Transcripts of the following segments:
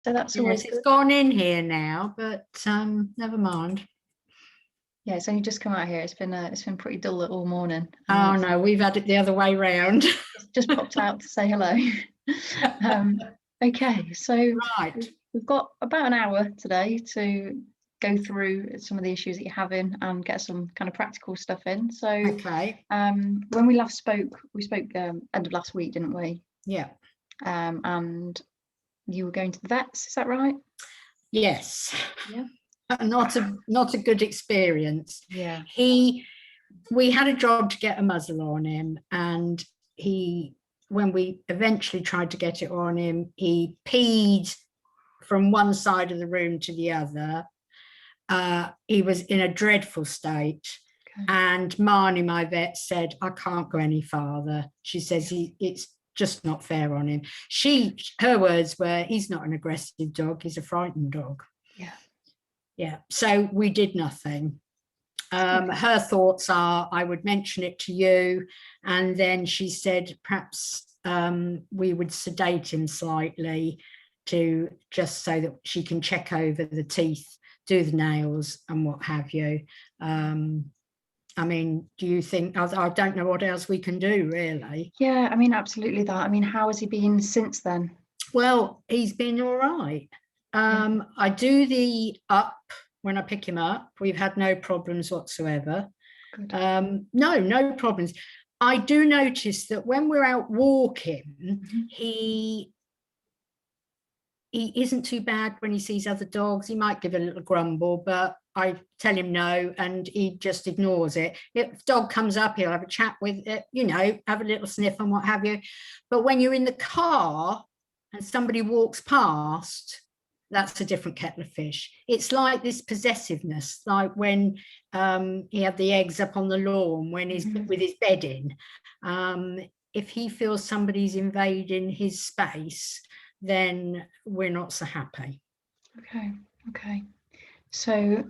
So that's Yes, always it's good. gone in here now, but never mind. Yeah, it's only just come out here. It's been pretty dull all morning. Oh no, we've had it the other way round. It's just popped out to say hello. Okay, so Right. we've got about an hour today to go through some of the issues that you're having and get some kind of practical stuff in. So Okay. when we last spoke, we spoke end of last week, didn't we? Yeah. And you were going to the vets, is that right? Yes. Yeah. Not a good experience. Yeah. We had a job to get a muzzle on him, and when we eventually tried to get it on him, he peed from one side of the room to the other. He was in a dreadful state. Okay. And Marnie, my vet, said, I can't go any farther. She says it's just not fair on him. Her words were, he's not an aggressive dog, he's a frightened dog. Yeah. Yeah. So we did nothing. Her thoughts are, I would mention it to you. And then she said, perhaps we would sedate him slightly to just so that she can check over the teeth, do the nails and what have you. I mean, do you think, I don't know what else we can do, really. Yeah, I mean, absolutely that. I mean, how has he been since then? Well, he's been all right. I do the up when I pick him up. We've had no problems whatsoever. No problems. I do notice that when we're out walking, he isn't too bad when he sees other dogs. He might give a little grumble, but I tell him no, and he just ignores it. If dog comes up, he'll have a chat with it, have a little sniff and what have you. But when you're in the car and somebody walks past, that's a different kettle of fish. It's like this possessiveness, like when he had the eggs up on the lawn when he's with his bedding. If he feels somebody's invading his space, then we're not so happy. Okay. So,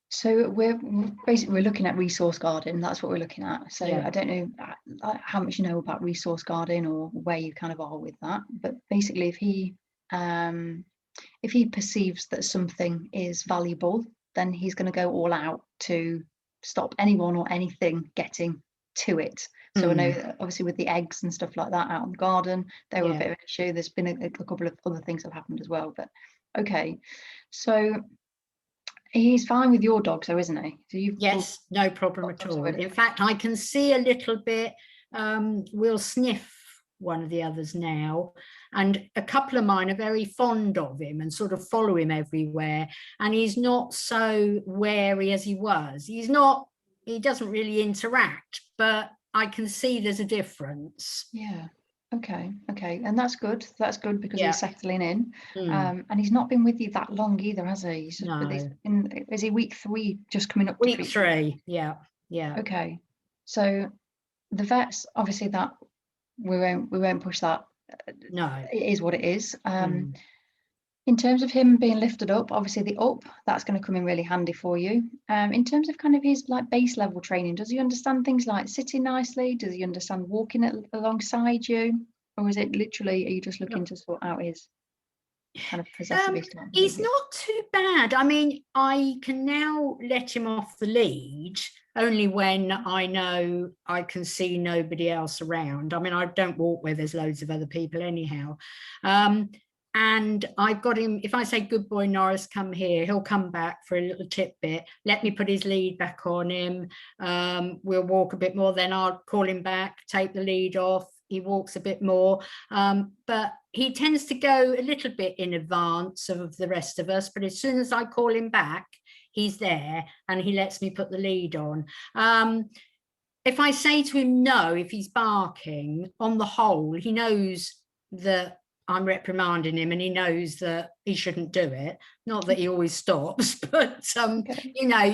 So we're looking at resource guarding. That's what we're looking at. So yeah. I don't know how much you know about resource guarding or where you kind of are with that. But basically, if he perceives that something is valuable, then he's going to go all out to stop anyone or anything getting to it. So I know that obviously with the eggs and stuff like that out in the garden, they were a bit of an issue. There's been a couple of other things that have happened as well. But okay, so he's fine with your dog, so isn't he? So yes, no problem at all. In fact, I can see a little bit. We'll sniff one of the others now, and a couple of mine are very fond of him and sort of follow him everywhere. And he's not so wary as he was. He doesn't really interact, but I can see there's a difference. Yeah. Okay. And that's good. Because he's settling in. And he's not been with you that long either, has he? No. Is he week 3 just coming up? Week 3, yeah. Okay. So the vets, obviously that we won't push that. No. It is what it is. In terms of him being lifted up, obviously the up, that's going to come in really handy for you. In terms of kind of his like base level training, does he understand things like sitting nicely? Does he understand walking alongside you? Or is it literally, are you just looking to sort out his kind of possessive? He's not too bad. I mean, I can now let him off the lead only when I know I can see nobody else around. I mean, I don't walk where there's loads of other people anyhow. And I've got him, if I say, good boy, Norris, come here, he'll come back for a little tidbit, let me put his lead back on him. We'll walk a bit more, then I'll call him back, take the lead off. He walks a bit more, but he tends to go a little bit in advance of the rest of us. But as soon as I call him back, he's there and he lets me put the lead on. If I say to him no, if he's barking, on the whole, he knows that I'm reprimanding him and he knows that he shouldn't do it. Not that he always stops, but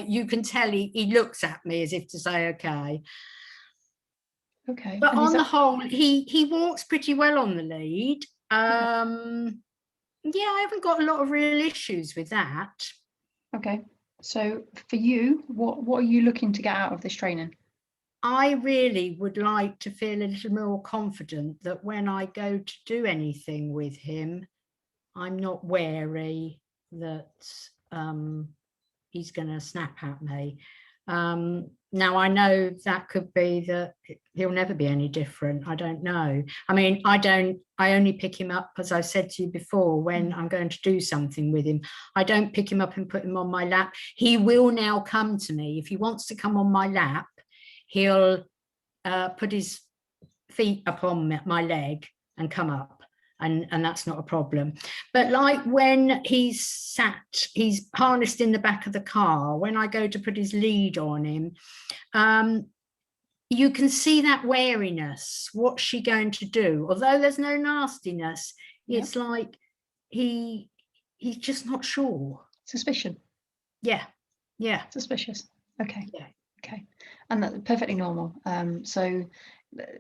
you can tell he looks at me as if to say, okay. But on the whole, he walks pretty well on the lead. I haven't got a lot of real issues with that. Okay. So for you, what are you looking to get out of this training? I really would like to feel a little more confident that when I go to do anything with him, I'm not wary that he's going to snap at me. Now, I know that could be that he'll never be any different. I don't know. I mean, I only pick him up, as I said to you before, when I'm going to do something with him. I don't pick him up and put him on my lap. He will now come to me. If he wants to come on my lap, he'll put his feet up on my leg and come up. And that's not a problem. But like when he's harnessed in the back of the car, when I go to put his lead on him, you can see that wariness. What's she going to do? Although there's no nastiness, it's like he's just not sure. Suspicion. Yeah. Suspicious. Okay. Yeah. Okay. And that's perfectly normal. So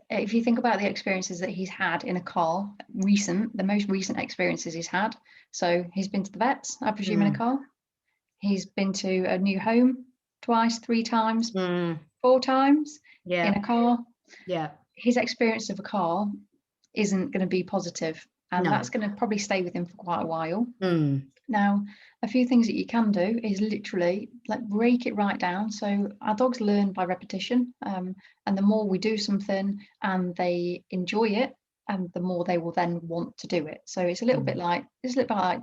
if you think about the experiences that he's had in a car, the most recent experiences he's had. So he's been to the vets, I presume, in a car. He's been to a new home twice, 3 times, 4 times in a car. Yeah. His experience of a car isn't going to be positive, and that's going to probably stay with him for quite a while. Now, a few things that you can do is literally like break it right down. So our dogs learn by repetition, and the more we do something and they enjoy it, and the more they will then want to do it. So it's a little bit like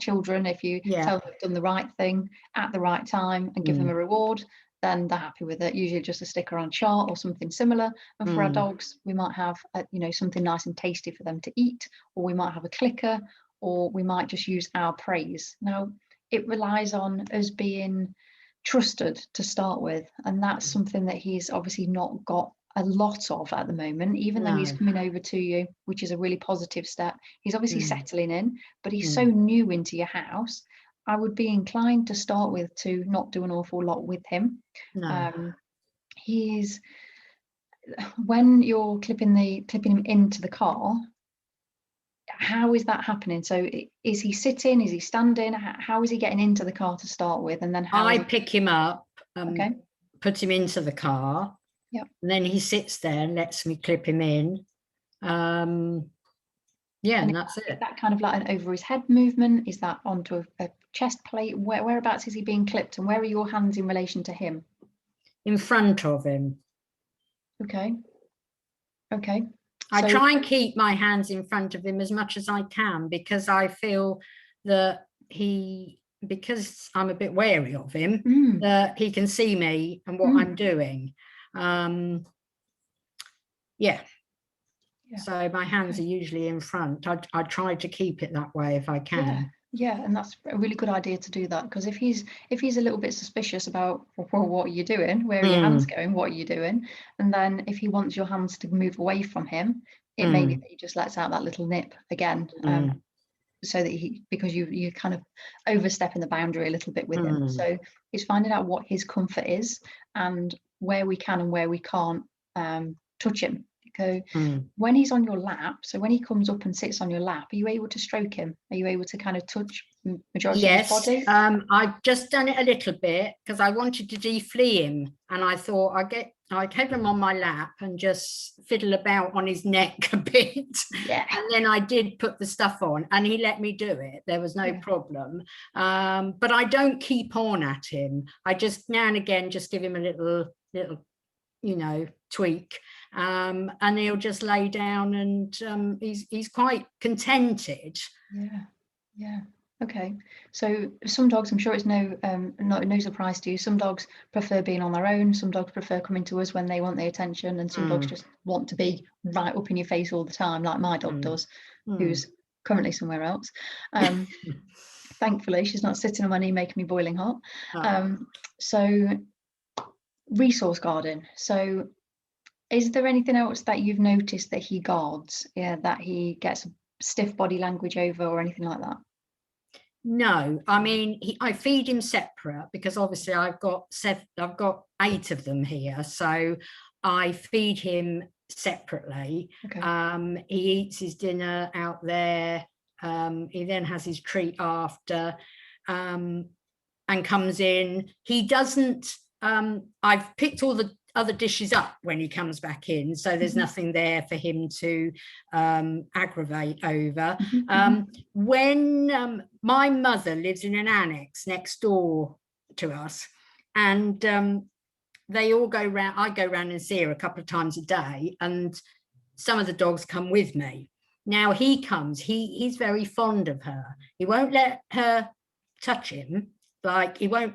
children. If you tell them they've done the right thing at the right time and give them a reward, then they're happy with it. Usually just a sticker on a chart or something similar. And for our dogs, we might have something nice and tasty for them to eat, or we might have a clicker, or we might just use our praise. Now, it relies on us being trusted to start with, and that's something that he's obviously not got a lot of at the moment, even though he's coming over to you, which is a really positive step. He's obviously settling in, but he's so new into your house. I would be inclined to start with to not do an awful lot with him. When you're clipping him into the car, how is that happening? So is he sitting? Is he standing? How is he getting into the car to start with? And then I pick him up, put him into the car. Yep. And then he sits there and lets me clip him in. And that's it. Is that kind of like an over his head movement? Is that onto a chest plate? Whereabouts is he being clipped, and where are your hands in relation to him? In front of him. Okay. I try and keep my hands in front of him as much as I can, because I feel that because I'm a bit wary of him, that he can see me and what I'm doing. So my hands are usually in front. I try to keep it that way if I can. Yeah, and that's a really good idea to do that, because if he's a little bit suspicious about, well, what are you doing? Where are your hands going? What are you doing? And then if he wants your hands to move away from him, it may be that he just lets out that little nip again, so that because you kind of overstepping the boundary a little bit with him. So it's finding out what his comfort is and where we can and where we can't touch him. So when he's on your lap, so when he comes up and sits on your lap, are you able to stroke him? Are you able to kind of touch majority of his body? I've just done it a little bit because I wanted to deflea him, and I thought I'd have him on my lap and just fiddle about on his neck a bit. And then I did put the stuff on, and he let me do it. There was no problem. But I don't keep on at him. I just now and again just give him a little tweak, and he'll just lay down, and he's quite contented. Okay, so some dogs, I'm sure it's no surprise to you, some dogs prefer being on their own, some dogs prefer coming to us when they want the attention, and some dogs just want to be right up in your face all the time, like my dog does, who's currently somewhere else. Thankfully she's not sitting on my knee making me boiling hot. So resource guarding. So is there anything else that you've noticed that he guards, that he gets stiff body language over, or anything like that? No, I mean, I feed him separate, because obviously I've got 8 of them here, so I feed him separately. He eats his dinner out there. He then has his treat after, and comes in. He doesn't. I've picked all the other dishes up when he comes back in, so there's nothing there for him to aggravate over. When my mother lives in an annex next door to us, and they all go round, I go round and see her a couple of times a day, and some of the dogs come with me. Now he comes, he's very fond of her. He won't let her touch him. Like, he won't,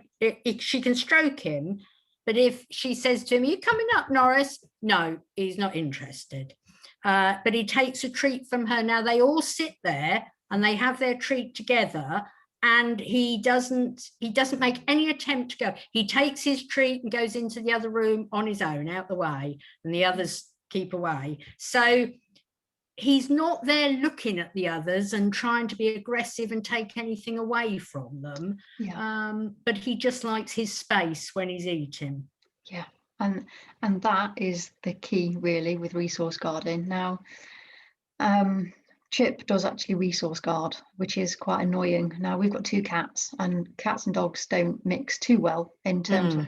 she can stroke him, but if she says to him, "Are you coming up, Norris?" No, he's not interested. But he takes a treat from her. Now they all sit there and they have their treat together, and he doesn't make any attempt to go. He takes his treat and goes into the other room on his own, out the way, and the others keep away. So he's not there looking at the others and trying to be aggressive and take anything away from them. But he just likes his space when he's eating. Yeah, and that is the key really with resource guarding. Now, Chip does actually resource guard, which is quite annoying. Now, we've got 2 cats, and cats and dogs don't mix too well in terms of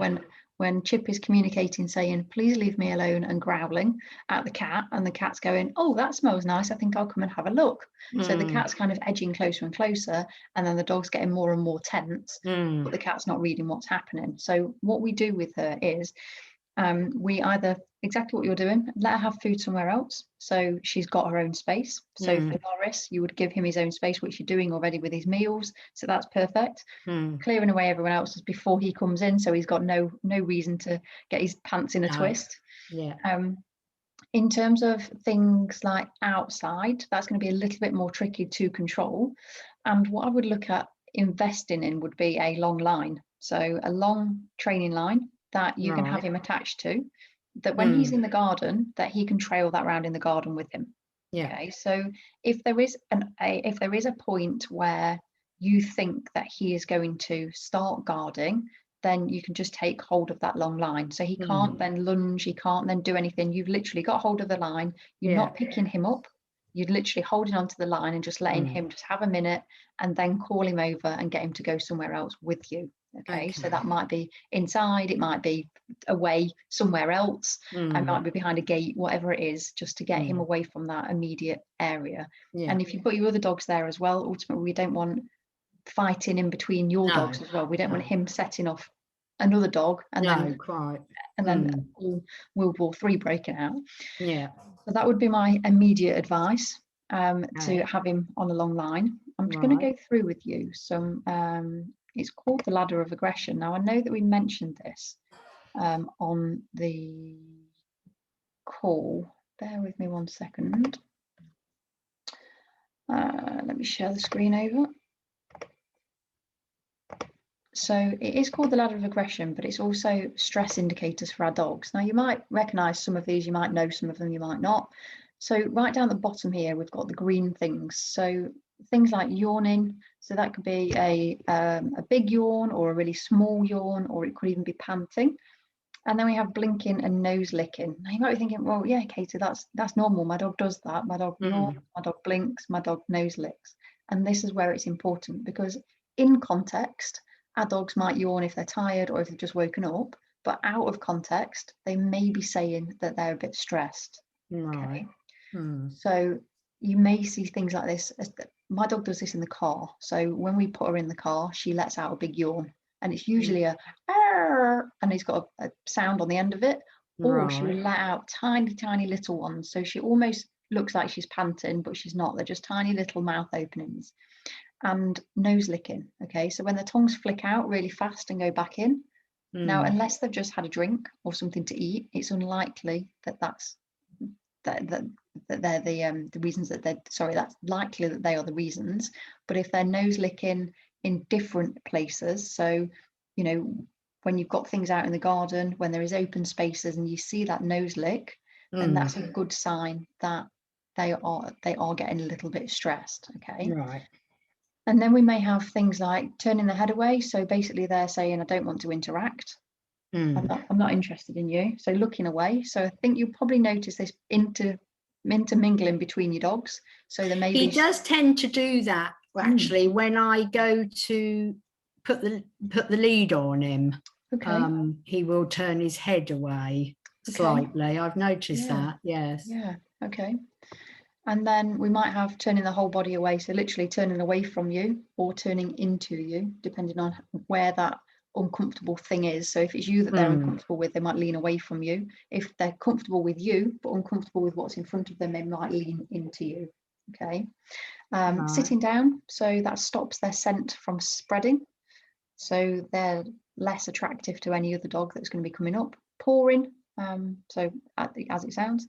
when Chip is communicating, saying, "Please leave me alone," and growling at the cat, and the cat's going, "Oh, that smells nice, I think I'll come and have a look." So the cat's kind of edging closer and closer, and then the dog's getting more and more tense, but the cat's not reading what's happening. So what we do with her is we either, exactly what you're doing, let her have food somewhere else, so she's got her own space. So for Norris, you would give him his own space, which you're doing already with his meals, so that's perfect. Clearing away everyone else's before he comes in, so he's got no reason to get his pants in a twist. In terms of things like outside, that's going to be a little bit more tricky to control, and what I would look at investing in would be a long line, so a long training line that you can have him attached to, that when he's in the garden, that he can trail that around in the garden with him. Okay, so if there is a point where you think that he is going to start guarding, then you can just take hold of that long line. So he can't then lunge, he can't then do anything. You've literally got hold of the line. You're not picking him up. You're literally holding onto the line and just letting him just have a minute, and then call him over and get him to go somewhere else with you. Okay, so that might be inside, it might be away somewhere else, it might be behind a gate, whatever it is, just to get him away from that immediate area. And if you've got your other dogs there as well, ultimately we don't want fighting in between your dogs as well. We don't want him setting off another dog and then all World War III breaking out. So that would be my immediate advice, to have him on a long line. I'm just going to go through with you some it's called the ladder of aggression. Now, I know that we mentioned this on the call. Bear with me one second. Let me share the screen over. So it is called the ladder of aggression, but it's also stress indicators for our dogs. Now, you might recognise some of these, you might know some of them, you might not. So right down the bottom here, we've got the green things. So things like yawning, so that could be a big yawn or a really small yawn, or it could even be panting. And then we have blinking and nose licking. Now you might be thinking, well, yeah, Katie, that's normal. My dog does that. My dog yawns, my dog blinks, my dog nose licks. And this is where it's important, because in context, our dogs might yawn if they're tired or if they've just woken up, but out of context, they may be saying that they're a bit stressed. Okay? So you may see things like this. My dog does this in the car. So when we put her in the car, she lets out a big yawn, and it's usually a and it's got a sound on the end of it, or she will let out tiny little ones. So she almost looks like she's panting, but she's not. They're just tiny little mouth openings. And nose licking. Okay, so when the tongues flick out really fast and go back in. Now, unless they've just had a drink or something to eat, it's unlikely that they're the reasons that they're that's likely that they are the reasons. But if they're nose licking in different places, so you know, when you've got things out in the garden, when there is open spaces and you see that nose lick, then that's a good sign that they are getting a little bit stressed. Okay, and then we may have things like turning their head away. So basically they're saying, I don't want to interact. I'm not interested in you. So looking away. So I think you'll probably notice this intermingling between your dogs. So there may be. He does tend to do that actually when I go to put the lead on him. Okay. He will turn his head away. slightly. I've noticed that. Yes. Yeah. Okay. And then we might have turning the whole body away, so literally turning away from you or turning into you, depending on where that uncomfortable thing is. So if it's you that they're uncomfortable with, they might lean away from you. If they're comfortable with you but uncomfortable with what's in front of them, they might lean into you. Okay. Right. Sitting down, so that stops their scent from spreading, so they're less attractive to any other dog that's going to be coming up. Pawing, so as it sounds.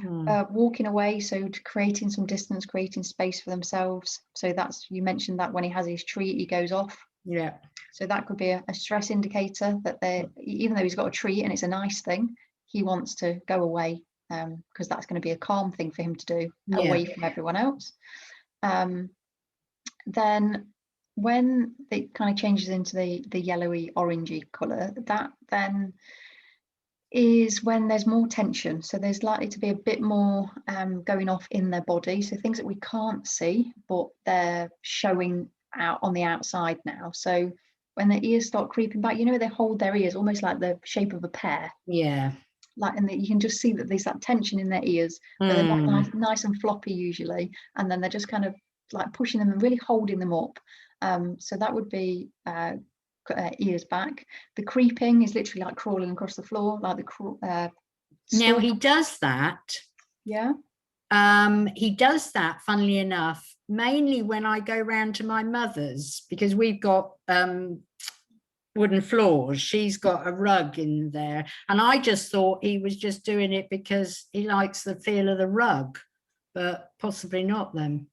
Walking away, so creating some distance, creating space for themselves. So that's, you mentioned that when he has his treat, he goes off. Yeah. So that could be a stress indicator that they, even though he's got a treat and it's a nice thing, he wants to go away, because that's going to be a calm thing for him to do, away from everyone else. Then when it kind of changes into the yellowy orangey colour, that then is when there's more tension. So there's likely to be a bit more going off in their body. So things that we can't see, but they're showing out on the outside now. So when their ears start creeping back, you know, they hold their ears almost like the shape of a pear. Yeah. Like, and you can just see that there's that tension in their ears, but they're not nice and floppy usually. And then they're just kind of like pushing them and really holding them up. So that would be ears back. The creeping is literally like crawling across the floor, like the now he does that. Yeah. He does that, funnily enough, mainly when I go round to my mother's, because we've got wooden floors. She's got a rug in there, and I just thought he was just doing it because he likes the feel of the rug, but possibly not then.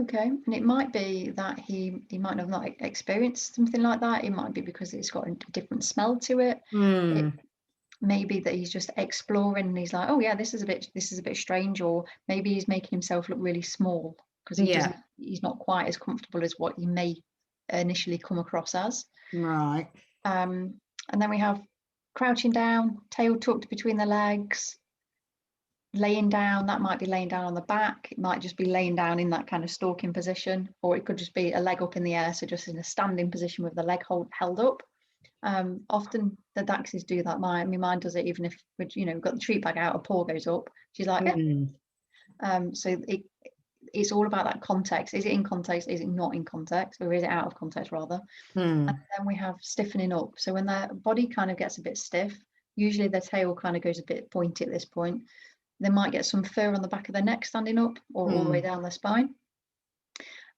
Okay, and it might be that he might have not experienced something like that. It might be because it's got a different smell to it. It may be that he's just exploring and he's like, oh yeah, this is a bit strange, or maybe he's making himself look really small because he's not quite as comfortable as what he may initially come across as. Right. And then we have crouching down, tail tucked between the legs. Laying down, that might be laying down on the back. It might just be laying down in that kind of stalking position, or it could just be a leg up in the air, so just in a standing position with the leg held up. Often the Dachshunds do that. Mine does it even if we've got the treat bag out, a paw goes up. She's like, so it's all about that context. Is it in context? Is it not in context? Or is it out of context rather? And then we have stiffening up. So when their body kind of gets a bit stiff, usually their tail kind of goes a bit pointy at this point. They might get some fur on the back of their neck standing up, or all the way down their spine.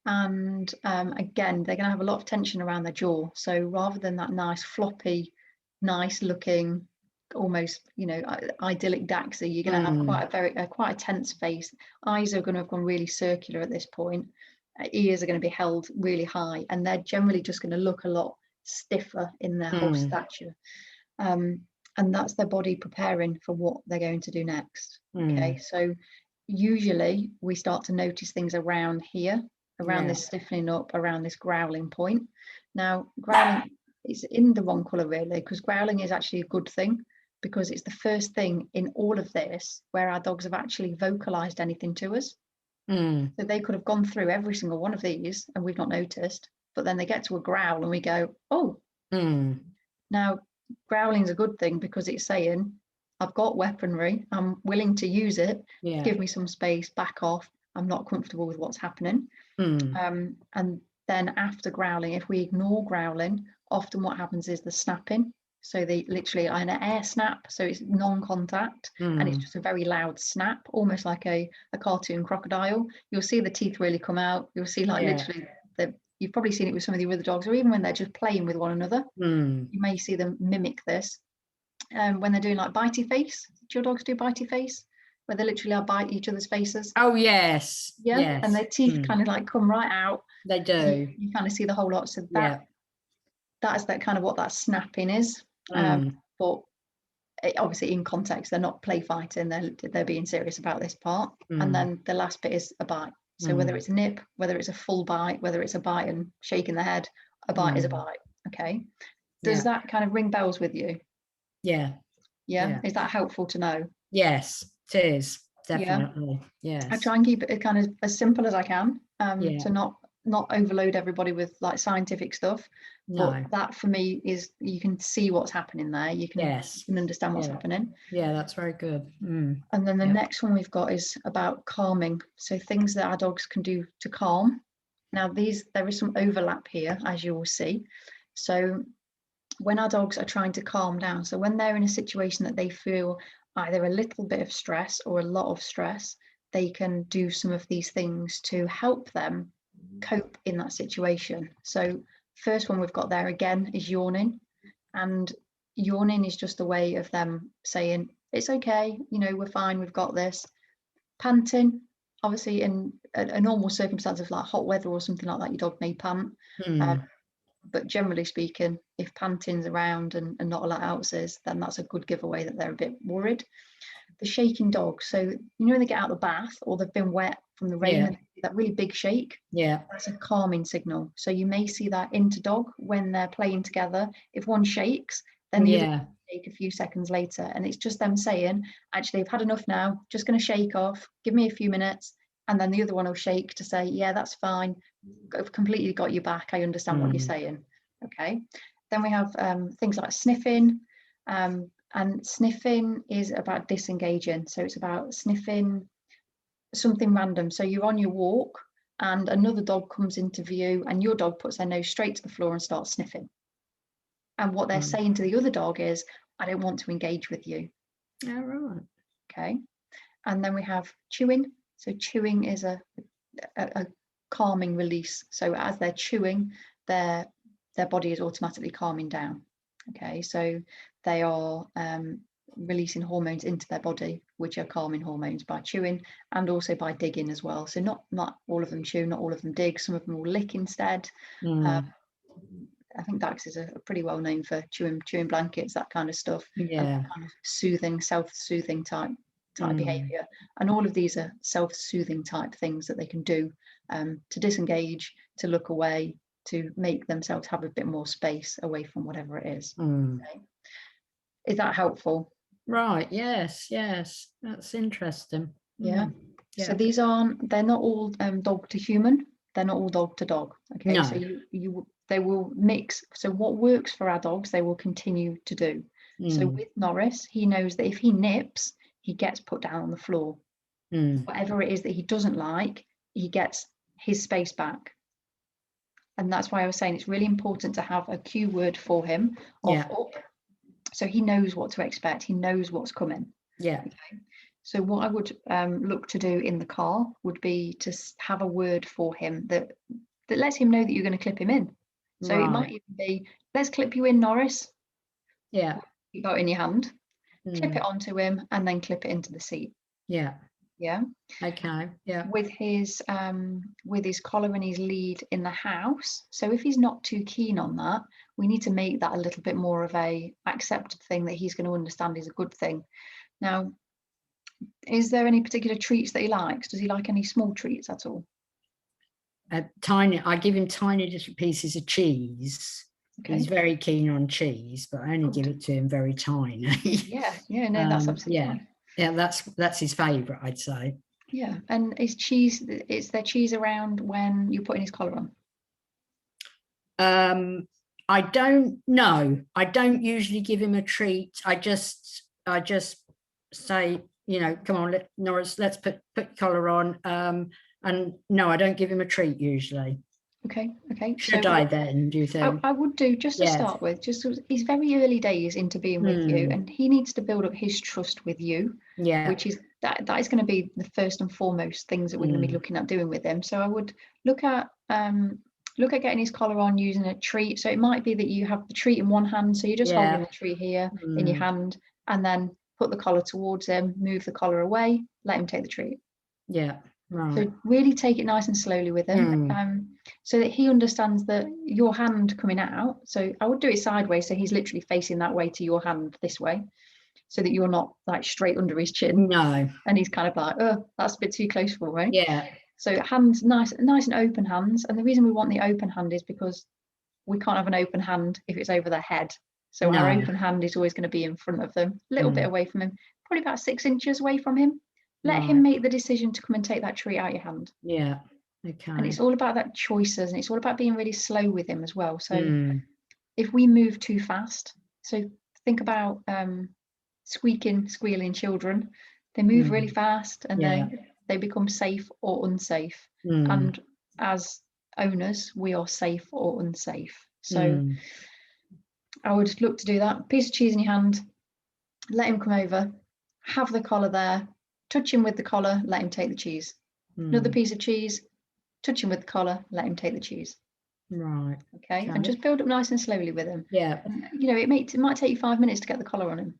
And again, they're going to have a lot of tension around their jaw. So rather than that nice floppy, nice looking, almost idyllic Dachshund, you're going to have quite a tense face. Eyes are going to have gone really circular at this point. Ears are going to be held really high, and they're generally just going to look a lot stiffer in their whole stature. And that's their body preparing for what they're going to do next. Okay, so usually we start to notice things around here, around this stiffening up, around this growling point. Now, growling is in the wrong colour really, because growling is actually a good thing, because it's the first thing in all of this where our dogs have actually vocalised anything to us. So they could have gone through every single one of these and we've not noticed, but then they get to a growl and we go, oh. Now, growling is a good thing because it's saying, I've got weaponry, I'm willing to use it, give me some space, back off, I'm not comfortable with what's happening. And then after growling, if we ignore growling, often what happens is the snapping. So they literally are an air snap, so it's non-contact, and it's just a very loud snap, almost like a cartoon crocodile. You'll see the teeth really come out. You'll see literally you've probably seen it with some of the other dogs, or even when they're just playing with one another. You may see them mimic this. When they're doing like bitey face. Do your dogs do bitey face? Where they literally bite each other's faces? Oh, yes. Yeah. And their teeth kind of like come right out. They do. You kind of see the whole lot. So that's that kind of what that snapping is. But obviously in context, they're not play fighting. They're being serious about this part. And then the last bit is a bite. So whether it's a nip, whether it's a full bite, whether it's a bite and shaking the head, a bite is a bite. Okay. Does that kind of ring bells with you? Yeah. Is that helpful to know? Yes, it is. Definitely. Yes. I try and keep it kind of as simple as I can, to not not overload everybody with like scientific stuff, No. but that for me is, you can see what's happening there. You can, Yes. you can understand what's Yeah. happening. Yeah, that's very good. And then the Yep. next one we've got is about calming. So things that our dogs can do to calm. Now there is some overlap here, as you will see. So when our dogs are trying to calm down, so when they're in a situation that they feel either a little bit of stress or a lot of stress, they can do some of these things to help them cope in that situation. So first one we've got there again is yawning. And yawning is just a way of them saying, it's okay, you know, we're fine, we've got this. Panting, obviously in a normal circumstance of like hot weather or something like that, your dog may pant. But generally speaking, if panting's around and not a lot else is, then that's a good giveaway that they're a bit worried. The shaking dog, so you know when they get out of the bath or they've been wet from the rain, and that really big shake, that's a calming signal. So you may see that into dog when they're playing together. If one shakes, then the other shake a few seconds later, and it's just them saying, actually, I've had enough now, just going to shake off, give me a few minutes, and then the other one will shake to say, yeah, that's fine, I've completely got you back, I understand what you're saying. Okay, then we have things like sniffing, and sniffing is about disengaging. So it's about sniffing something random. So you're on your walk and another dog comes into view and your dog puts their nose straight to the floor and starts sniffing. And what they're saying to the other dog is, I don't want to engage with you. All right. Okay. And then we have chewing. So chewing is a calming release. So as they're chewing, their body is automatically calming down. Okay, so they are releasing hormones into their body, which are calming hormones by chewing and also by digging as well. So not all of them chew, not all of them dig. Some of them will lick instead. I think Dax is a pretty well known for chewing blankets, that kind of stuff. Yeah. Kind of soothing, self-soothing type behavior. And all of these are self-soothing type things that they can do to disengage, to look away, to make themselves have a bit more space away from whatever it is. Okay. Is that helpful? Right. Yes. That's interesting. Yeah. So they're not all dog to human. They're not all dog to dog. Okay. No. So they will mix. So what works for our dogs, they will continue to do. So with Norris, he knows that if he nips, he gets put down on the floor. Whatever it is that he doesn't like, he gets his space back. And that's why I was saying it's really important to have a cue word for him of up, so he knows what to expect. He knows what's coming. Yeah. Okay. So what I would look to do in the car would be to have a word for him that lets him know that you're going to clip him in. So it might even be, let's clip you in, Norris. Yeah. You got it in your hand, clip it onto him, and then clip it into the seat. Yeah. Yeah. Okay. Yeah. With his collar and his lead in the house. So if he's not too keen on that, we need to make that a little bit more of a accepted thing that he's going to understand is a good thing. Now, is there any particular treats that he likes? Does he like any small treats at all? I give him tiny little pieces of cheese. Okay. He's very keen on cheese, but I only give it to him very tiny. No, that's absolutely fine. Yeah, that's his favourite, I'd say. Yeah, and is there cheese around when you're putting his collar on? I don't know. I don't usually give him a treat. I just say, come on, Norris, let's put collar on. And no, I don't give him a treat usually. Okay. Should I then, do you think? I would do, just to start with, just he's very early days into being with you, and he needs to build up his trust with you. Yeah. Which is that is going to be the first and foremost things that we're going to be looking at doing with him. So I would look at getting his collar on using a treat. So it might be that you have the treat in one hand, so you're just holding the treat here in your hand, and then put the collar towards him, move the collar away, let him take the treat. Yeah. Right. So really take it nice and slowly with him, so that he understands that your hand coming out. So I would do it sideways, so he's literally facing that way to your hand this way, so that you're not like straight under his chin. No. And he's kind of like, oh, that's a bit too close for me. Yeah. So hands nice and open hands. And the reason we want the open hand is because we can't have an open hand if it's over their head. So our open hand is always going to be in front of them, a little bit away from him, probably about 6 inches away from him. Let him make the decision to come and take that treat out of your hand. Yeah. Okay. And it's all about that choices, and it's all about being really slow with him as well. So if we move too fast, so think about squealing children. They move really fast, and they become safe or unsafe. And as owners, we are safe or unsafe. So I would look to do that. Piece of cheese in your hand, let him come over, have the collar there, touch him with the collar, let him take the cheese. Another piece of cheese, touch him with the collar, let him take the cheese. Right. Okay. And just build up nice and slowly with him. Yeah. And, you know, it might take you 5 minutes to get the collar on him,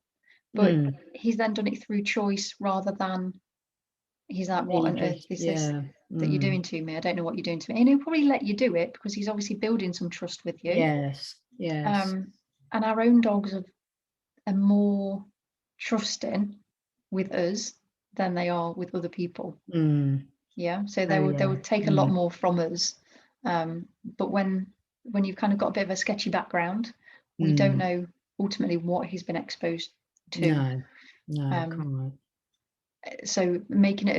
but he's then done it through choice rather than he's like, what on earth is this that you're doing to me? I don't know what you're doing to me. And he'll probably let you do it because he's obviously building some trust with you. Yes. And our own dogs are more trusting with us than they are with other people. Yeah. So they will take a lot more from us. But when you've kind of got a bit of a sketchy background, we don't know ultimately what he's been exposed to. No. So making it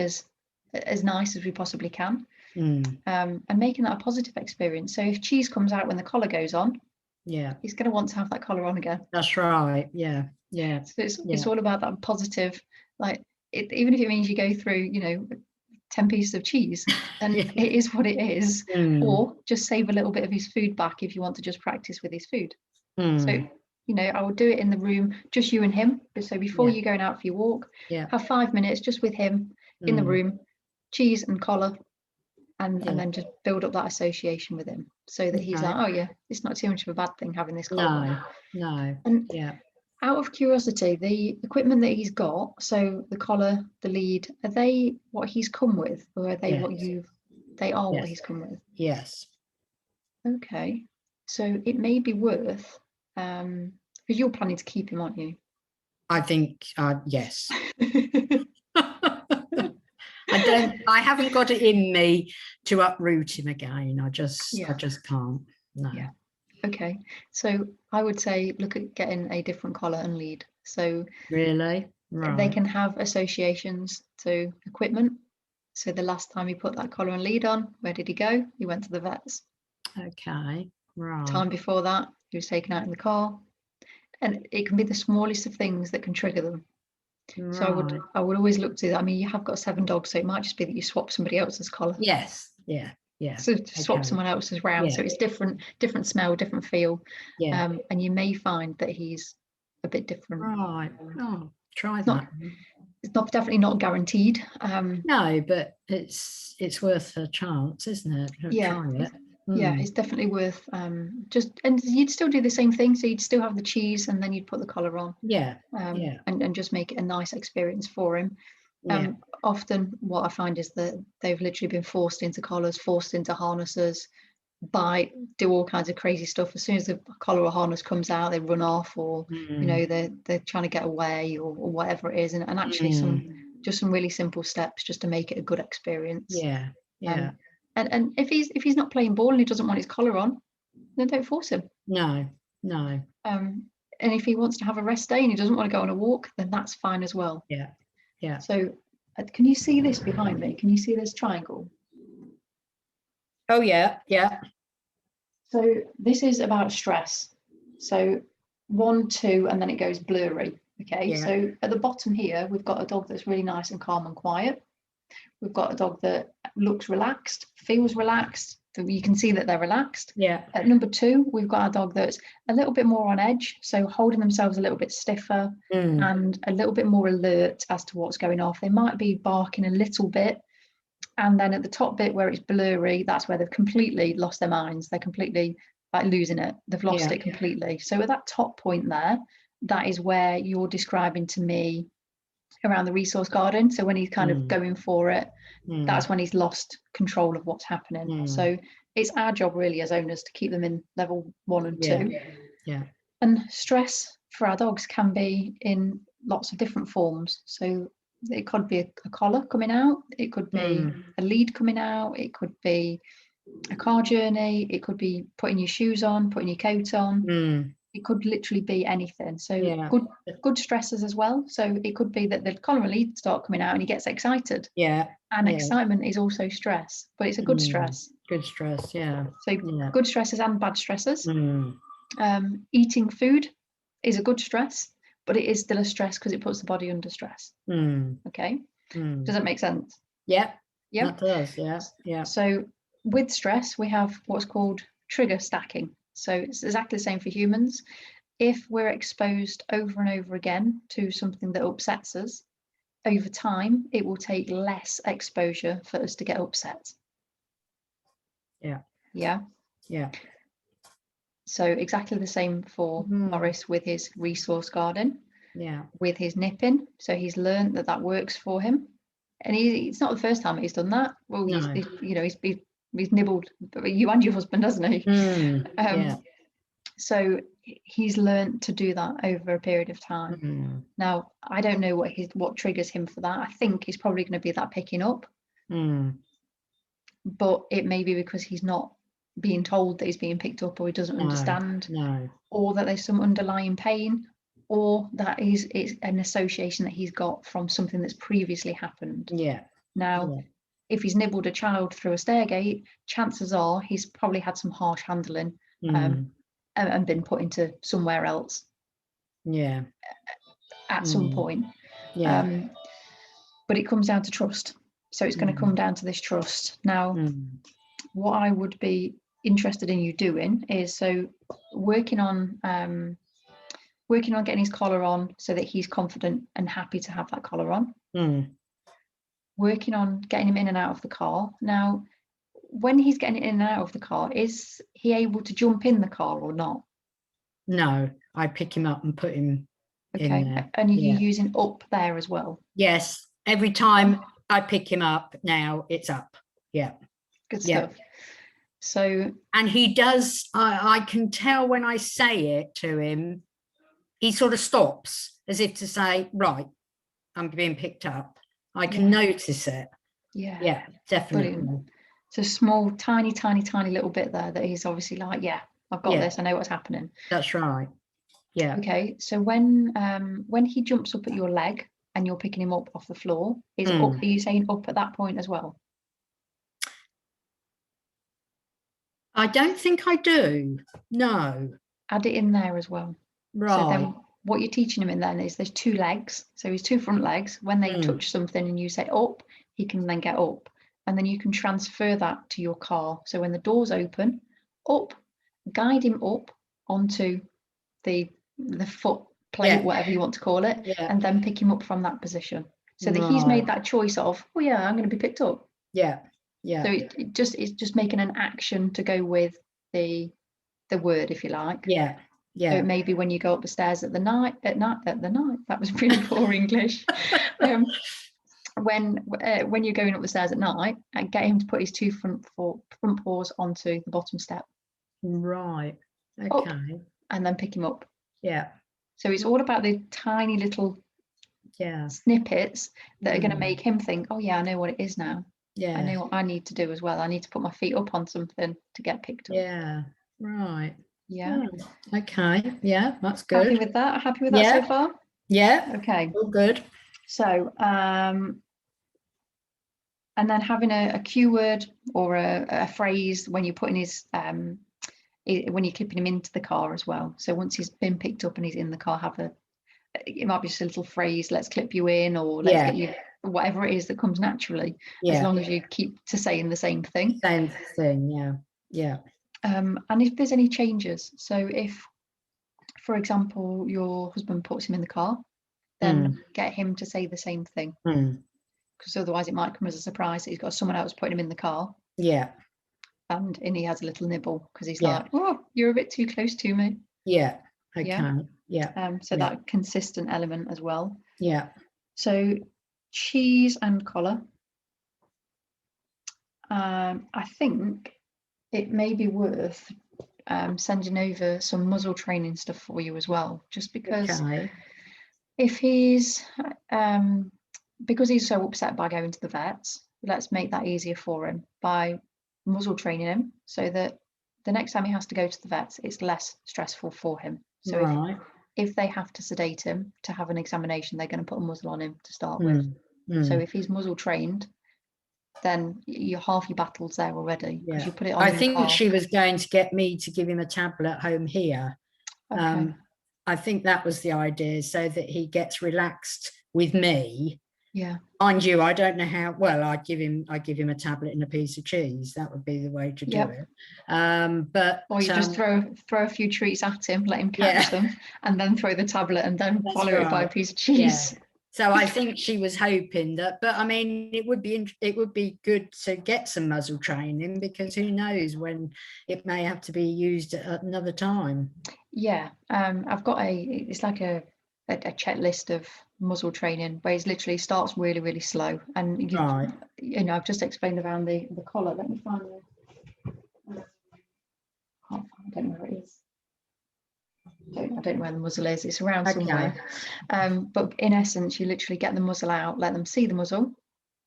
as nice as we possibly can, and making that a positive experience. So if cheese comes out when the collar goes on, he's going to want to have that collar on again. That's right. Yeah. So it's all about that positive, like even if it means you go through, 10 pieces of cheese, and it is what it is, or just save a little bit of his food back if you want to just practice with his food. So I would do it in the room, just you and him. So before you're going out for your walk, have 5 minutes just with him in the room, cheese and collar, and then just build up that association with him, so that he's like, oh yeah, it's not too much of a bad thing having this collar. No. And out of curiosity, the equipment that he's got, so the collar, the lead, are they what he's come with, or are they what what he's come with? Yes. Okay. So it may be worth, because you're planning to keep him, aren't you? I think, yes. I haven't got it in me to uproot him again. I just can't. No. Yeah. Okay. So I would say look at getting a different collar and lead. So really, right. They can have associations to equipment. So the last time he put that collar and lead on, where did he go? He went to the vets. Okay. Right. Time before that, he was taken out in the car. And it can be the smallest of things that can trigger them. Right. So I would always look to that. I mean, you have got 7 dogs, so it might just be that you swap somebody else's collar. Yes. Yeah. So swap someone else's round. So it's different smell, different feel. And you may find that he's a bit different. Right. Oh, try that. It's definitely not guaranteed. No, but it's worth a chance, isn't it? Try it. Yeah, it's definitely worth and you'd still do the same thing. So you'd still have the cheese, and then you'd put the collar on. And just make it a nice experience for him. Often what I find is that they've literally been forced into collars, forced into harnesses, do all kinds of crazy stuff. As soon as the collar or harness comes out, they run off, or they're trying to get away, or whatever it is. And actually some really simple steps just to make it a good experience. And if he's not playing ball and he doesn't want his collar on, then don't force him. No. And if he wants to have a rest day and he doesn't want to go on a walk, then that's fine as well. So can you see this behind me? Can you see this triangle? Oh yeah. So this is about stress. So 1, 2, and then it goes blurry. Okay. So at the bottom here, we've got a dog that's really nice and calm and quiet. We've got a dog that looks relaxed, feels relaxed. So you can see that they're relaxed. At number 2, we've got a dog that's a little bit more on edge, so holding themselves a little bit stiffer and a little bit more alert as to what's going off. They might be barking a little bit. And then at the top bit where it's blurry, that's where they've completely lost their minds. They're completely losing it. They've lost it completely. So at that top point there, that is where you're describing to me around the resource garden. So when he's kind of going for it, that's when he's lost control of what's happening. So it's our job really as owners to keep them in level 1 and 2. And stress for our dogs can be in lots of different forms. So it could be a collar coming out, it could be a lead coming out, it could be a car journey, it could be putting your shoes on, putting your coat on. It could literally be anything. So Yeah. good stressors as well. So it could be that the collar and lead start coming out and he gets excited. Yeah. And Yeah. excitement is also stress, but it's a good stress. Good stress, yeah. So good stresses and bad stresses. Mm. Eating food is a good stress, but it is still a stress because it puts the body under stress. Mm. Okay. Mm. Does that make sense? Yeah. Yeah. That does, yeah. Yeah. So with stress, we have what's called trigger stacking. So it's exactly the same for humans. If we're exposed over and over again to something that upsets us, over time, it will take less exposure for us to get upset. Yeah. Yeah. Yeah. So exactly the same for Morris with his resource guarding. Yeah. With his nipping. So he's learned that works for him. And it's not the first time he's done that. Well, No. he's nibbled you and your husband, hasn't he? Yeah. So he's learned to do that over a period of time. Now, I don't know what triggers him for that. I think he's probably going to be that picking up. But it may be because he's not being told that he's being picked up, or he doesn't understand, or that there's some underlying pain, or that it's an association that he's got from something that's previously happened. Yeah. Now, if he's nibbled a child through a stairgate, chances are he's probably had some harsh handling and been put into somewhere else. Yeah. At some point. Yeah. But it comes down to trust. So it's going to come down to this trust. Now, what I would be interested in you doing is working on getting his collar on so that he's confident and happy to have that collar on. Working on getting him in and out of the car. Now, when he's getting in and out of the car, is he able to jump in the car or not? No, I pick him up and put him in there. And are you using up there as well? Yes, every time I pick him up now, it's up. Yeah. Good stuff. So, and he does, I can tell when I say it to him, he sort of stops as if to say, right, I'm being picked up. I can notice it. Yeah, definitely. Brilliant. It's a small, tiny little bit there that he's obviously like, yeah, I've got this. I know what's happening. That's right. Yeah. Okay. So when he jumps up at your leg and you're picking him up off the floor, are you saying up at that point as well? I don't think I do. No. Add it in there as well. Right. So then what you're teaching him in then is there's two legs. So his two front legs, when they touch something and you say up, he can then get up. And then you can transfer that to your car. So when the doors open, up, guide him up onto the foot plate, whatever you want to call it, and then pick him up from that position. So that he's made that choice of, oh yeah, I'm going to be picked up. Yeah. Yeah. So it's just making an action to go with the word, if you like. Yeah. Yeah. So it may be when you go up the stairs at the night. That was really poor English. When you're going up the stairs at night, and get him to put his two front paws onto the bottom step. Right. Okay. Up, and then pick him up. Yeah. So it's all about the tiny little snippets that are going to make him think, oh yeah, I know what it is now. Yeah. I know what I need to do as well. I need to put my feet up on something to get picked up. Yeah. Right. Yeah. Oh, okay. Yeah, that's good. Happy with that? Happy with that so far? Yeah. Okay. All good. So, and then having a cue word or a phrase when you're putting when you're clipping him into the car as well. So once he's been picked up and he's in the car, it might be just a little phrase, let's clip you in, or let's get you, whatever it is that comes naturally, as long as you keep to saying the same thing. Same thing, yeah. And if there's any changes, so if, for example, your husband puts him in the car, then get him to say the same thing. Because otherwise it might come as a surprise that he's got someone else putting him in the car. Yeah. And he has a little nibble because he's like, oh, you're a bit too close to me. Yeah. Okay. Yeah. So that consistent element as well. Yeah. So cheese and collar. I think it may be worth sending over some muzzle training stuff for you as well, just because if he's because he's so upset by going to the vets, let's make that easier for him by muzzle training him so that the next time he has to go to the vets, it's less stressful for him. So right. if they have to sedate him to have an examination, they're going to put a muzzle on him to start with. So if he's muzzle trained, then half your battle's there already, because you put it on. I think she was going to get me to give him a tablet home here. Okay. I think that was the idea, so that he gets relaxed with me. Yeah. Mind you, I don't know how well. I give him a tablet and a piece of cheese. That would be the way to do it. But or you just throw a few treats at him, let him catch them, and then throw the tablet, and then follow it by a piece of cheese. So I think she was hoping that, but I mean, it would be good to get some muzzle training, because who knows when it may have to be used at another time. Yeah, I've got it's like a checklist of muzzle training where it literally starts really, really slow, and you know, I've just explained around the collar. Let me find it. I don't know where it is. I don't know where the muzzle is. It's around somewhere. But in essence, you literally get the muzzle out, let them see the muzzle,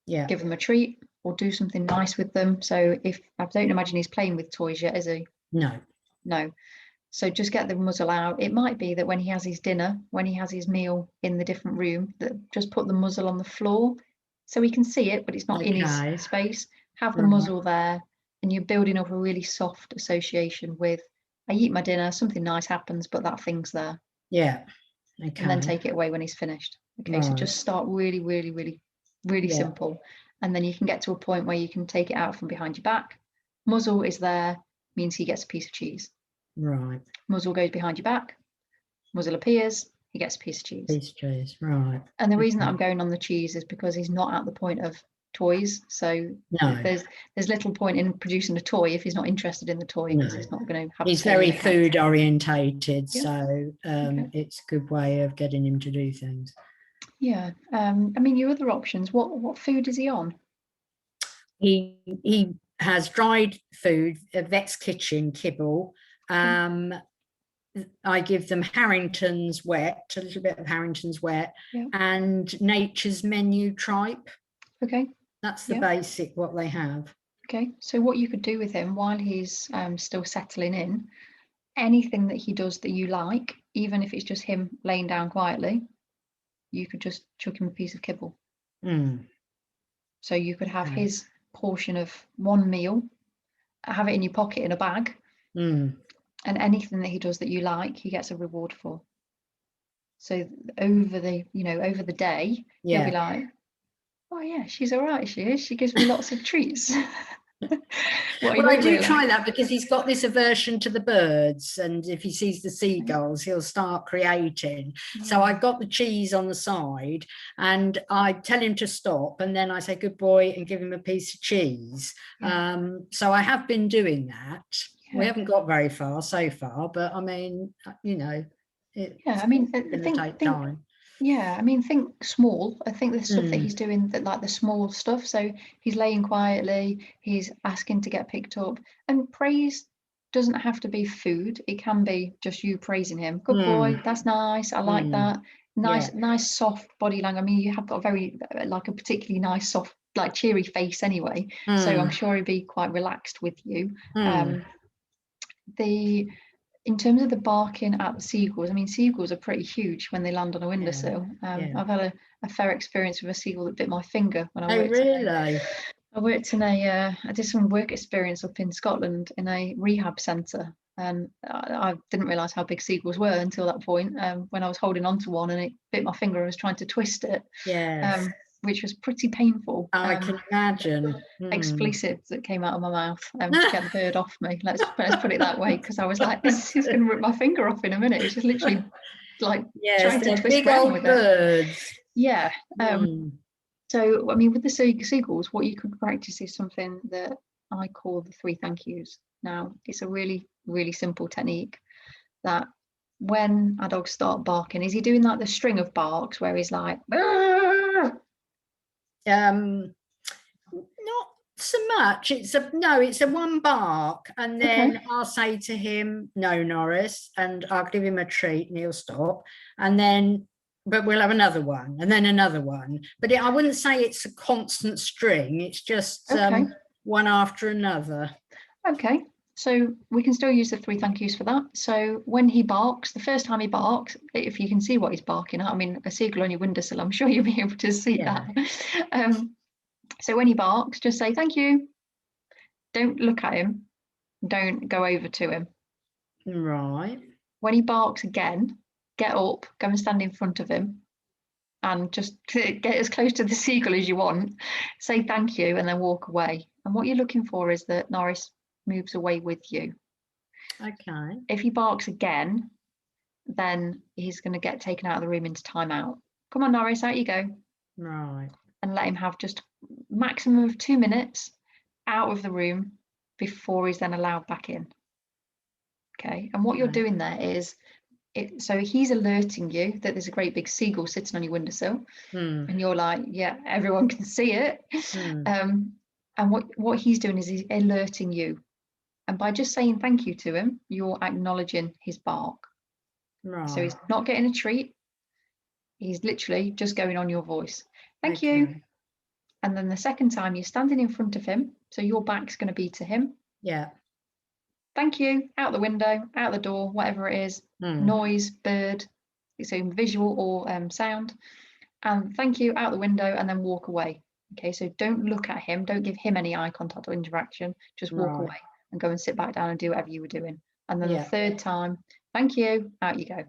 give them a treat, or do something nice with them. So if I don't imagine he's playing with toys yet, is he? No. So just get the muzzle out. It might be that when he has his dinner, when he has his meal in the different room, that just put the muzzle on the floor so he can see it, but it's not in his space. Have the muzzle there, and you're building up a really soft association with, I eat my dinner, something nice happens, but that thing's there. Yeah. Okay. And then take it away when he's finished. Okay. So just start really, really, really, really simple. And then you can get to a point where you can take it out from behind your back. Muzzle is there, means he gets a piece of cheese. Right. Muzzle goes behind your back. Muzzle appears, he gets a piece of cheese. Piece of cheese, right. And the reason that I'm going on the cheese is because he's not at the point of toys. So there's little point in producing a toy if he's not interested in the toy, because he's not going to have. He's very food orientated, so it's a good way of getting him to do things. Yeah. I mean, your other options. What food is he on? He has dried food, Vet's Kitchen kibble. I give them Harrington's wet, a little bit of Harrington's wet, and Nature's Menu tripe. Okay. That's the basic what they have. Okay. So what you could do with him while he's still settling in, anything that he does that you like, even if it's just him laying down quietly, you could just chuck him a piece of kibble. So you could have his portion of one meal, have it in your pocket in a bag, and anything that he does that you like, he gets a reward for. So over the day, you'll be like, oh yeah, she's all right, she is. She gives me lots of treats. Well, I do try that, because he's got this aversion to the birds, and if he sees the seagulls, he'll start creating. So I've got the cheese on the side, and I tell him to stop, and then I say good boy and give him a piece of cheese. So I have been doing that. We haven't got very far so far, but I mean, you know, think time. Yeah, I mean, think small. I think the stuff that he's doing, that like the small stuff. So he's laying quietly, he's asking to get picked up, and praise doesn't have to be food. It can be just you praising him. Good boy, that's nice. I like that. Nice soft body language. I mean, you have got a very like a particularly nice soft, like cheery face anyway. So I'm sure he'd be quite relaxed with you. In terms of the barking at the seagulls, I mean, seagulls are pretty huge when they land on a windowsill. I've had a fair experience with a seagull that bit my finger when I worked. I worked in I did some work experience up in Scotland in a rehab centre, and I didn't realise how big seagulls were until that point, when I was holding on to one and it bit my finger and I was trying to twist it. Which was pretty painful. I can imagine. Expletives that came out of my mouth to get the bird off me. Let's put it that way, because I was like, this is going to rip my finger off in a minute. It's just literally like trying to twist big around old with birds. it. Yeah. So, I mean, with the seagulls, what you could practice is something that I call the 3 thank yous. Now, it's a really, really simple technique that when our dogs start barking, is he doing like the string of barks where he's like, Arr! Not so much. It's a one bark, and then I'll say to him, no, Norris, and I'll give him a treat and he'll stop, and then but we'll have another one and then another one. But I wouldn't say it's a constant string. It's just one after another. Okay. So we can still use the 3 thank yous for that. So when he barks, the first time he barks, if you can see what he's barking at, I mean, a seagull on your windowsill, I'm sure you'll be able to see that. So when he barks, just say thank you. Don't look at him. Don't go over to him. Right. When he barks again, get up, go and stand in front of him, and just get as close to the seagull as you want. Say thank you, and then walk away. And what you're looking for is that Norris moves away with you. Okay. If he barks again, then he's going to get taken out of the room into timeout. Come on, Norris, out you go. Right. And let him have just maximum of 2 minutes out of the room before he's then allowed back in. Okay. And what you're doing there is, so he's alerting you that there's a great big seagull sitting on your windowsill, and you're like, yeah, everyone can see it. And what he's doing is he's alerting you. And by just saying thank you to him, you're acknowledging his bark. Right. So he's not getting a treat. He's literally just going on your voice. Thank you. And then the second time you're standing in front of him, so your back's going to be to him. Yeah. Thank you, out the window, out the door, whatever it is, noise, bird, so visual or sound. And thank you, out the window, and then walk away. Okay, so don't look at him, don't give him any eye contact or interaction, just walk away and go and sit back down and do whatever you were doing. And then the third time, thank you, out you go.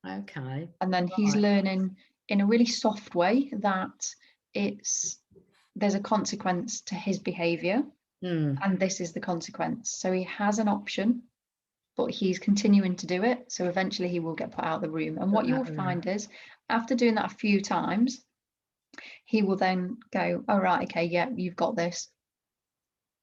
Okay. And then he's learning in a really soft way that there's a consequence to his behavior, and this is the consequence. So he has an option, but he's continuing to do it. So eventually he will get put out of the room. And what you'll find is, after doing that a few times, he will then go, oh, right, okay, yeah, you've got this.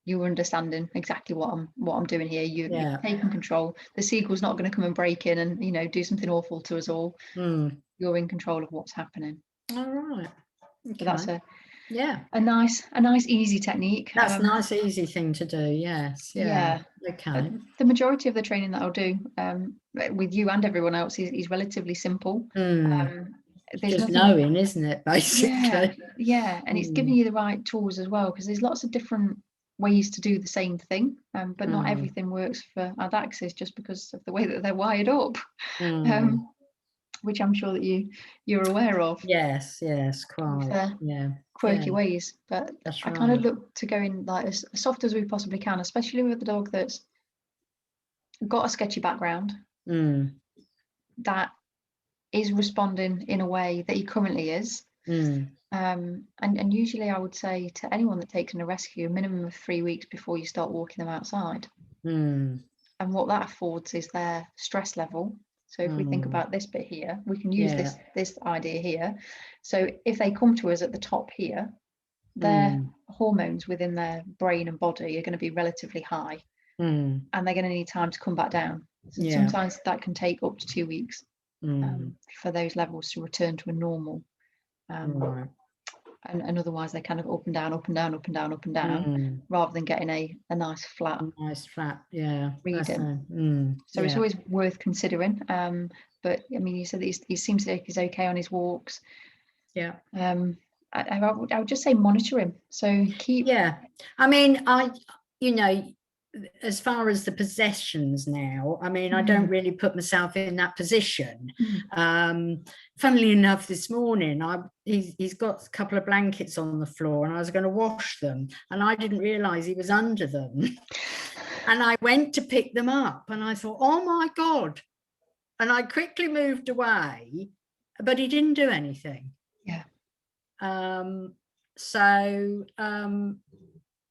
You're understanding exactly what I'm doing here. You're taking control. The seagull's not going to come and break in and do something awful to us all. You're in control of what's happening. All right. Okay. So that's a nice easy technique. That's a nice easy thing to do. Yes. Yeah. Okay. The majority of the training that I'll do with you and everyone else is relatively simple. There's just knowing, isn't it, basically? Yeah, and it's giving you the right tools as well, because there's lots of different ways to do the same thing, but not everything works for Adaxes just because of the way that they're wired up, which I'm sure that you're aware of. Yes, quite. Quirky ways, but I kind of look to go in like as soft as we possibly can, especially with the dog that's got a sketchy background, that is responding in a way that he currently is. And usually I would say to anyone that takes in a rescue, a minimum of 3 weeks before you start walking them outside. And what that affords is their stress level. So if we think about this bit here, we can use this idea here. So if they come to us at the top here, their hormones within their brain and body are going to be relatively high, and they're going to need time to come back down. So sometimes that can take up to 2 weeks for those levels to return to a normal. And otherwise they're kind of up and down, up and down, up and down, up and down, rather than getting a nice flat reading. So it's always worth considering. But I mean, you said that he seems like he's okay on his walks. I would just say monitor him. So keep. I mean, as far as the possessions now, I mean, I don't really put myself in that position. Funnily enough, this morning, he's got a couple of blankets on the floor and I was going to wash them and I didn't realise he was under them. And I went to pick them up and I thought, oh my God. And I quickly moved away, but he didn't do anything.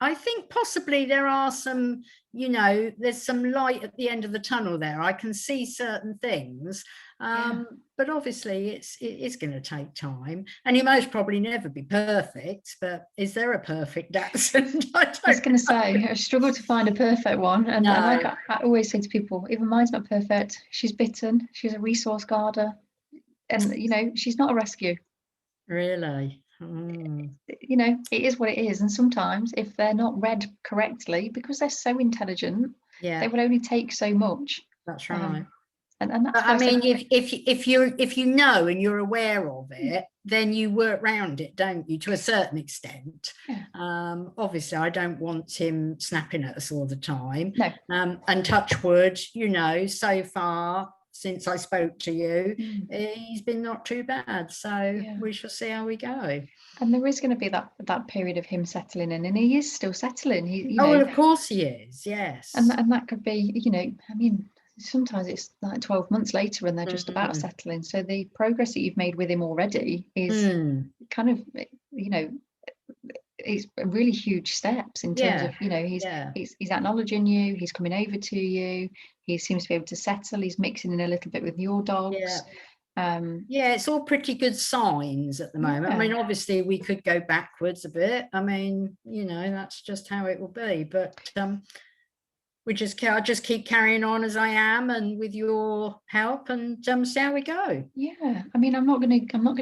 I think possibly there are some, there's some light at the end of the tunnel there. I can see certain things, but obviously it's going to take time. And he most probably never be perfect, but is there a perfect dachshund? I was going to say, I struggle to find a perfect one. And like I always say to people, even mine's not perfect. She's bitten. She's a resource guarder. And, she's not a rescue. Really? It is what it is, and sometimes if they're not read correctly, because they're so intelligent, they will only take so much. That's right. And that's I mean, if you know and you're aware of it, then you work round it, don't you, to a certain extent? Yeah. Obviously, I don't want him snapping at us all the time. No. And touch wood, you know, so far since I spoke to you, he's been not too bad. So we shall see how we go. And there is going to be that period of him settling in, and he is still settling. Well, of course he is. Yes. And that could be, you know, I mean, sometimes it's like 12 months later and they're just about settling. So the progress that you've made with him already is kind of, you know, it's really huge steps in terms of, you know, he's acknowledging you, he's coming over to you, he seems to be able to settle, he's mixing in a little bit with your dogs. It's all pretty good signs at the moment. I mean, obviously we could go backwards a bit. I mean, you know, that's just how it will be, but I'll just keep carrying on as I am, and with your help, and see how we go. Yeah, I mean, I'm not gonna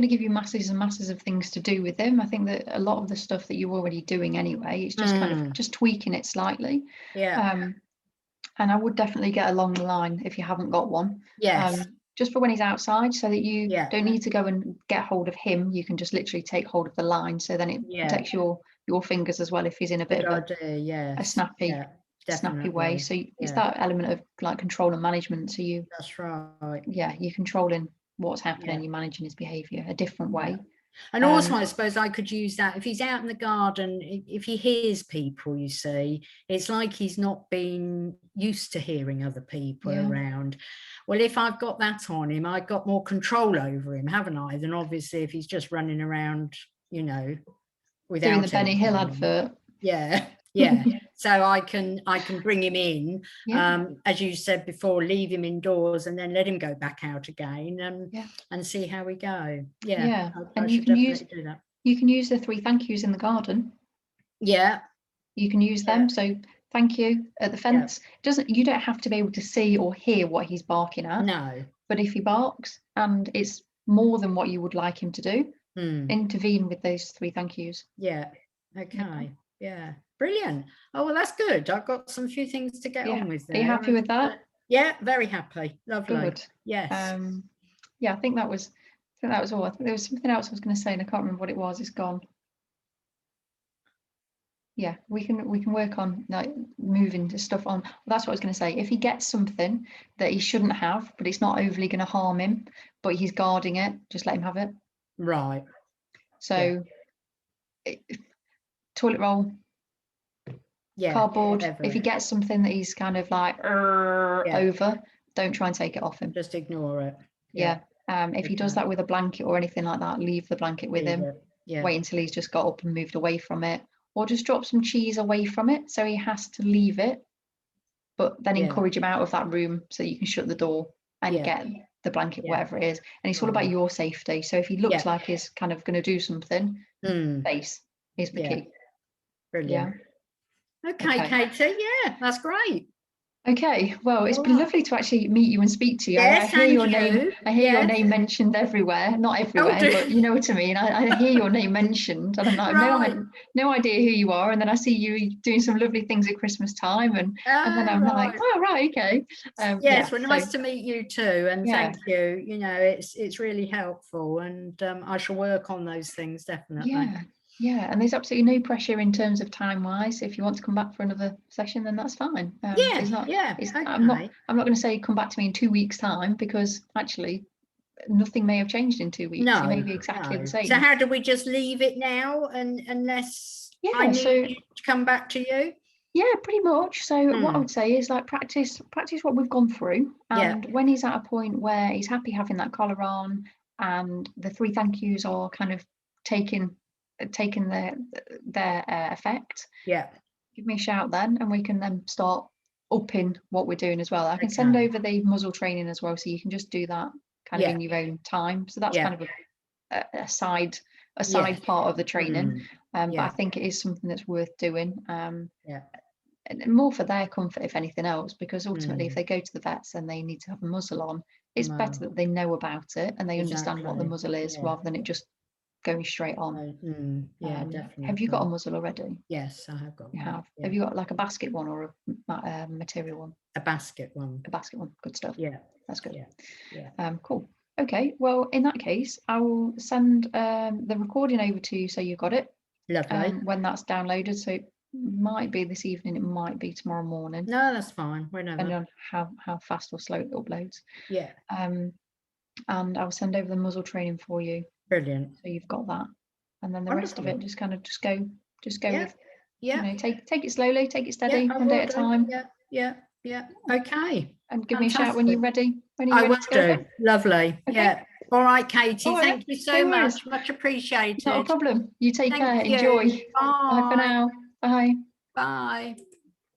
give you masses and masses of things to do with him. I think that a lot of the stuff that you're already doing anyway, it's just kind of just tweaking it slightly. And I would definitely get a long line if you haven't got one. Yes. Just for when he's outside, so that you don't need to go and get hold of him. You can just literally take hold of the line, so then it protects your fingers as well if he's in a bit of a snappy way. So it's that element of like control and management. So that's right. You're controlling what's happening, you're managing his behavior a different way. And also, I suppose I could use that if he's out in the garden, if he hears people, you see, it's like he's not been used to hearing other people around. Well, if I've got that on him, I've got more control over him, haven't I? Than obviously if he's just running around, you know, without doing the Benny Hill advert. Yeah. So I can bring him in, as you said before, leave him indoors and then let him go back out again, and see how we go. And you can do that. You can use the 3 thank yous in the garden. You can use them. So thank you at the fence. You don't have to be able to see or hear what he's barking at. No. But if he barks and it's more than what you would like him to do, intervene with those 3 thank yous. Okay. Yeah. Brilliant. Oh, well, that's good. I've got some few things to get on with there. Are you happy with that? Yeah, very happy. Lovely. Good. Yes. I think that was all. I think there was something else I was going to say and I can't remember what it was. It's gone. Yeah, we can work on like moving the stuff on. Well, that's what I was going to say. If he gets something that he shouldn't have, but it's not overly going to harm him, but he's guarding it, just let him have it. Right. So toilet roll, cardboard. Whatever. If he gets something that he's kind of like over, don't try and take it off him. Just ignore it. If he does that with a blanket or anything like that, leave the blanket with him. Wait until he's just got up and moved away from it, or just drop some cheese away from it so he has to leave it, but then encourage him out of that room so you can shut the door and get the blanket, whatever it is. And it's all about your safety. So if he looks like he's kind of going to do something, face is the key. Brilliant. Okay, Katie. Yeah, that's great. Okay, well, it's been lovely to actually meet you and speak to you. Yes, I hear your name. I hear your name mentioned everywhere. Not everywhere, but you know what I mean. I hear your name mentioned, and I'm like, I have no idea who you are. And then I see you doing some lovely things at Christmas time, and then I'm like, oh right, okay. Yes, well, nice to meet you too, and thank you. You know, it's really helpful, and I shall work on those things definitely. Yeah, and there's absolutely no pressure in terms of time wise. If you want to come back for another session, then that's fine. Okay. I'm not going to say come back to me in 2 weeks' time, because actually nothing may have changed in 2 weeks. It may be exactly the same. So how do we just leave it now, and unless I need to come back to you? Yeah, pretty much. So what I would say is like practice what we've gone through, and when he's at a point where he's happy having that collar on and the 3 thank yous are kind of taking their effect, give me a shout then, and we can then start upping what we're doing as well. I can send over the muzzle training as well, so you can just do that kind of in your own time. So that's kind of a side part of the training, but I think it is something that's worth doing, and more for their comfort if anything else, because ultimately if they go to the vets and they need to have a muzzle on, it's better that they know about it and they understand what the muzzle is, rather than it just going straight on. Yeah, definitely. Have you got a muzzle already? Yes, I have got You one. have. Yeah. Have you got like a basket one or a material one? A basket one. A basket one. Good stuff. Yeah, That's good. Yeah. Cool. Okay, well, in that case, I will send the recording over to you so you got it. Lovely. When that's downloaded. So it might be this evening, it might be tomorrow morning. No, that's fine. Whenever. Depending on how fast or slow it uploads. Yeah. And I'll send over the muzzle training for you. Brilliant. So you've got that. And then the rest of Wonderful. it, just go with, yeah. You know, take it slowly, take it steady, Yeah, one day at a time. Yeah. Okay. And give me a shout when you're ready. I will do. Lovely. Okay. Yeah. All right, Katie. All right, thank you so much. Much appreciated. Not a problem. You take care. Thank you. Enjoy. Bye. Bye for now. Bye. Bye.